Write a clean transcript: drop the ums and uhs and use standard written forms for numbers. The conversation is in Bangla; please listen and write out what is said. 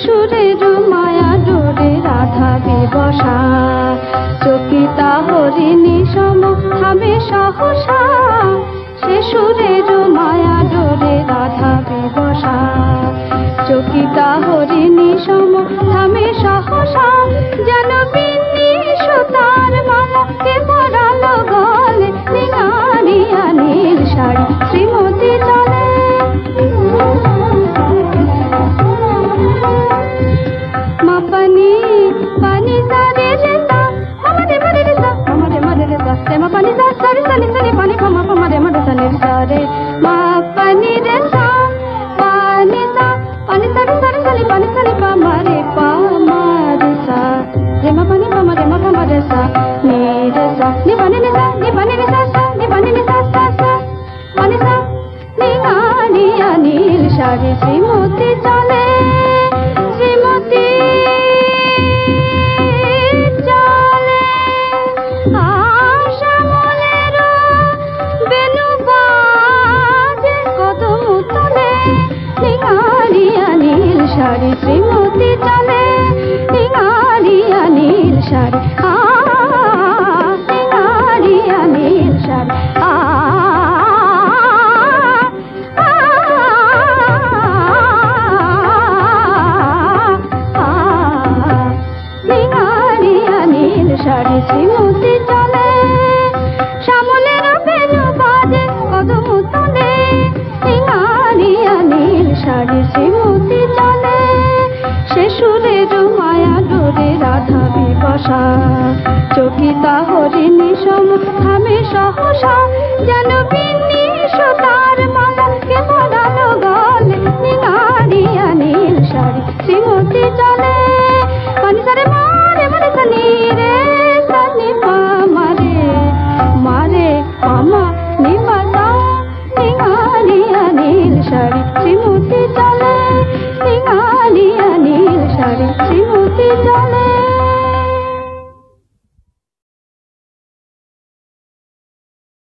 সুরের মায়া ডোরে রাধা বিবসা চকিতা হরিণী সম থামে সহসা সে সুরের মায়া ডোরে রাধা বিবসা চকিতা হরিণী সম থামে সহসা যেন বিন্নি সুতার মালাকে পরালো গলে নিঙারিয়া নীল শাড়ি শ্রীমতী চলে মা পানি পানি সারে রে সা আমারে মারে রে সা আমারে মারে রে সা তে মা পানি সা সারে সারে সারে পানি মা মারে মারে সা রে সা রে মা পানি রে সা পানি সারে সারে সারে পানি সারে পা মারে সা রে মা পানি পা মারে সা নি রে সা নি পানি রে সা সা নি পানি রে সা সা পানি সা নি গানিয়া নীল শাড়ি শ্রীমতী চলে শ্রীমতী চলে আশা মনের বেনু বাজে কদম তলে নিঙারিয়া নীল শাড়ি শ্রীমতী চলে নিঙারিয়া নীল শাড়ি নিঙারিয়া নীল শাড়ি শাড়ি শ্রীমতী চলে শ্যামলের বেনু বাজে কদম তলে নিঙারিয়া নীল শাড়ি শ্রীমতী চলে সে সুরের মায়া ডোরে রাধা বিবসা চকিতা হরিণী সম থামে সহসা যেন বিন্নি সুতার মালাকে পরালো গলে নিঙারিয়া নীল শাড়ি শ্রীমতী চলে পানি সারে মারে মারে সানি রে সানি পা মারে মারে পামা নিপাতা নিঙারিয়া নীল শাড়ি শ্রীমতী চলে নিঙারিয়া নীল শাড়ি শ্রীমতী চলে।